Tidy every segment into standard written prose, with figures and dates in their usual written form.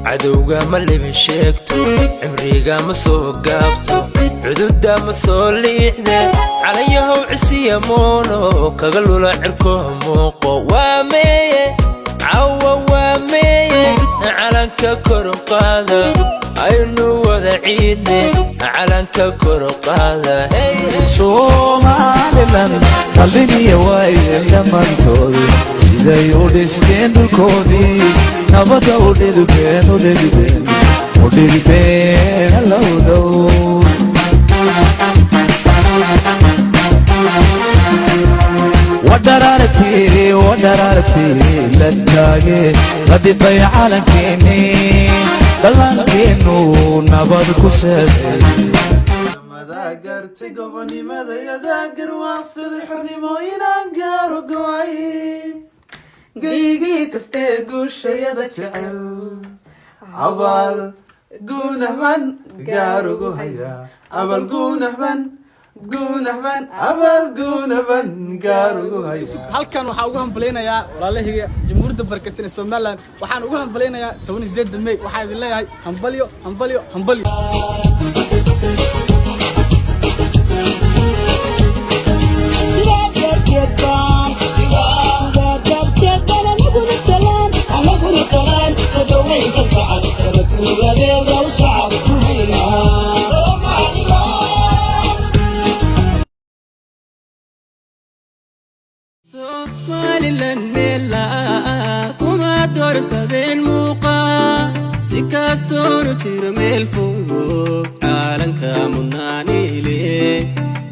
عدوغا مالي بشيكتو عمريغا مسو قابتو عدودا مسو ليحدة عليها وعسية مونو كغلو لعركو موقو وامية عوا وامية علنك كرقاذا aynu wada ciidne calanka kor u qaada Somaliland qalbiga way dhammaantood siday u dhisteen dhulkoodii nabada u dhigeen lowdow ودرارتي للتاجي غدي عالمكيني دلانكينو نبض كسد ماذا قرت قبني ماذا يذاكر واصل حرني موين انقار وقواي قيقي كستيقو الشي ذا تعل عبال قونه من قارو قوهيا عبال قونه من halkan waxa ugu hambaleynayaa walaalahayga jamhuuriyadda barkaysan ee Soomaaliland waxaan ugu hambaleynayaa 18 May waxa idin leeyahay hambalyo Somaliland nela kuma dorsadeen muuqa si kastoo jiro meel fog caalanka mudnaanile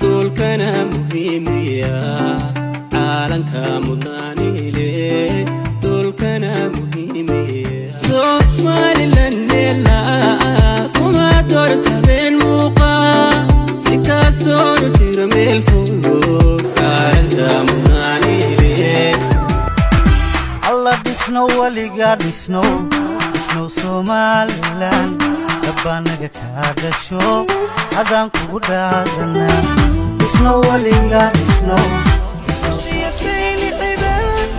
dhulkana muhiimiya caalanka mudnaanile dhulkana muhiimiya Somaliland nela kuma dorsadeen muuqa si kastoo jiro meel fog caalanka Disno waliga disno Somaliland dabanaga kaada show adan kugu dhaadana disno waliga disno siyasayni qibaan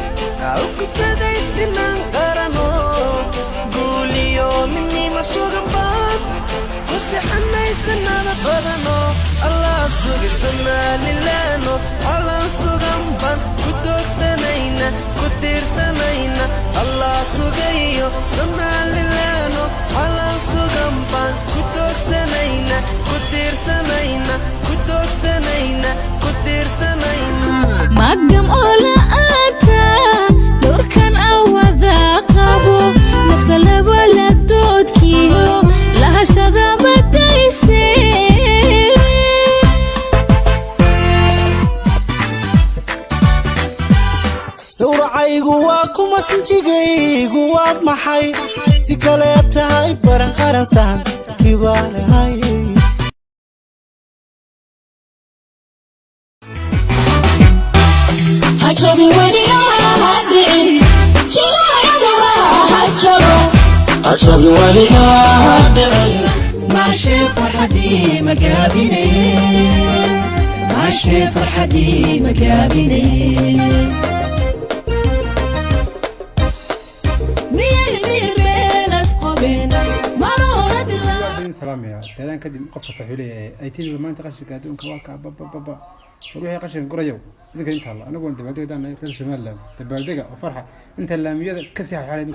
au kutadaysinan qarano guuliyo minni masugan baan mustixanaysanada badano allah sugi Somaliland allah sugan baan ku doogsanayna ku tiirsanayna Allah sugayo Somaliland Allah sugan baan ku doogsanayna ku tiirsanayna ku doogsanayna ku tiirsanayna magam ola ata durkan awada qabo nafta wala doodkiyo lahashada badayse sawracaygu waa kuma sinjigaygu waa maxay si kale tahay baran qaransan kibaalahay hajabi wadiga hadin jilaa hajabi wadiga hadin ماشي فرحتي مقابلي ماشي فرحتي مقابلي سلام يا سلام كدي قفة صحيحة أيتين لما أنت قشك هدون كواكا بابا وروح يا قشك قريو ذيك أنت الله أنا قلت بعدين دام يكون شمال لهم تبع دقة وفرحة أنت اللي مية كسيح حالي دي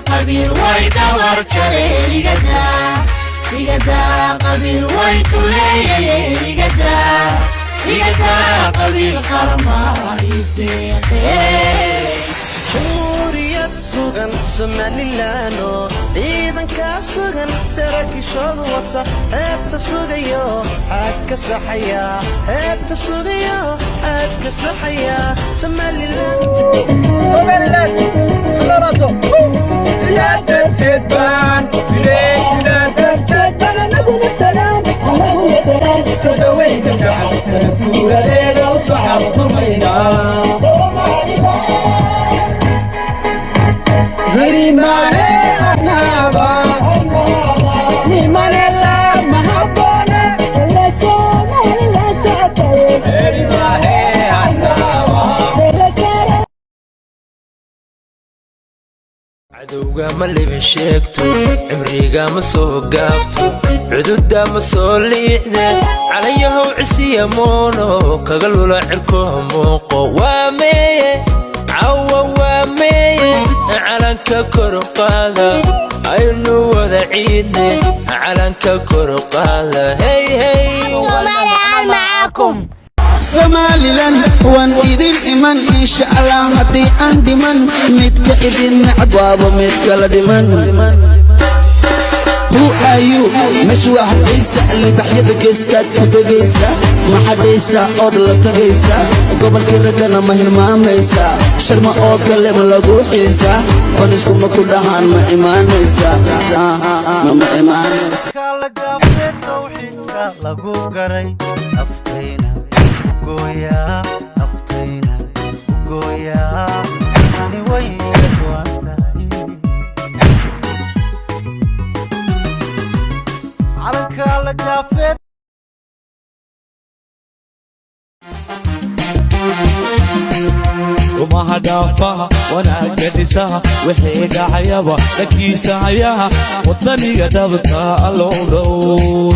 قبيل ويدور تري لقدا قبيل ويتولي لقدا قبيل قرمايتي شورية سوغن سماليلانو إذن كاسوغن تركي شوض وطا هبت سوغيو عاك سحيا هبت سوغيو عاك سحيا سماليلانو Somaliland darteedbaan sidaa darteedbaan anaguna salaan soo dhaweynta gacan sanadguuradeeda u soo cabtumaynaa Rimane anaba Rimane la mahabone la socota Rimane anaba cadowga ma libi sheegto cimriga ma soo gaabto cududda ma soo liixde calayahow cisiya moono kaga lula cirko muuqo waa meeye cawa waa meeye calanka kor u qaada aynu wada ciidne calanka kor u qaada hey hey Somaliland معاكم Somaliland waan idin iman insha Allah haddii aan dhiman midka idin nacab waaba mid kala dhiman Who are you? مش واحد عيسى اللي بحيد قيسك ودقيسة ما حد عيسى أضل تقيسة قبل كده أنا ما هي الماميسة شرمة أوكل من لقوحيسة ونشكم كلها ما إيمانيسة ما إيمانيسة kala gaafay tawxiidka lagu garay naftayna gooya naftayna gooya ani way waantahay calanka la gaafay وما دافها وانا قدسها وحيد عيبا لكيس عياها وطني قدبتها اللون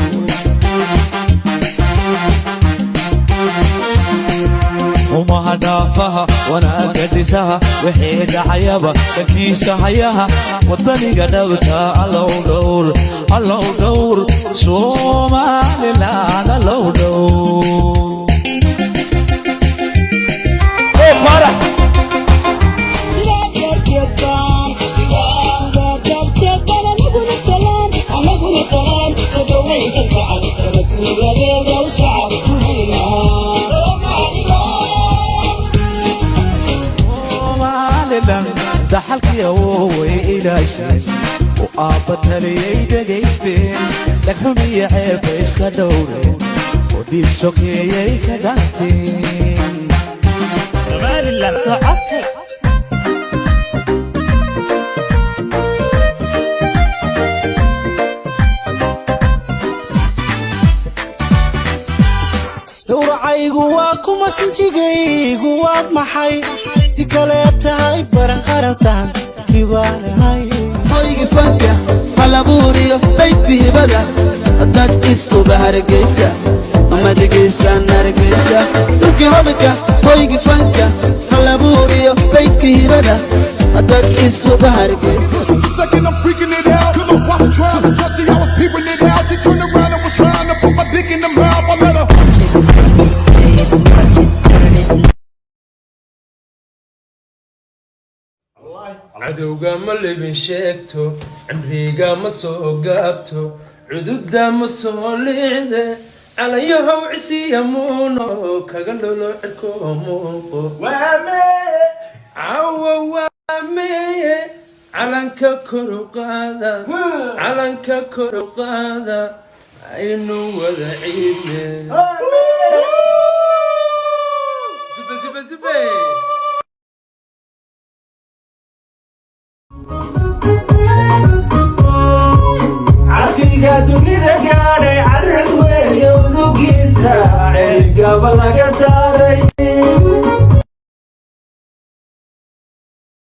وما دافها وانا قدسها وحيد عيبا لكيس عياها وطني قدبتها اللون اللون سومالي لا اللون فرح دحلك يا ووي إلى شيء وآبتها لي دقيستين لك حمية عيب إيش كدورين ودي شوكي كداتين صعدتي sawracaygu waa kuma sinjigaygu waa maxay si kale tahay baran qaransan kibaalahay hoygi fanka halabuuriyo bayti hibada dad isuba hargeysa amadgeysa nargeysa dhulki hodka hoygi fanka halabuuriyo bayti hibada dad isuba hargeysa Second I'm freaking it out, cause I was trying to touch it, I was peeping it out. She turned around and was trying to put my dick in the mouth. I let her. cadowga ma libin sheegto cimriga ma soo gaabto cududda ma soo liixde calayahow cisiya muuno kaga lolo cirko muuqo waa meeye cawa waa meeye calanka kor u qaada calanka kor u qaada aynu wada ciidne zube zube zube عقيقة دنيا قاري عرض ويودو قيسا عقاب لقى تاري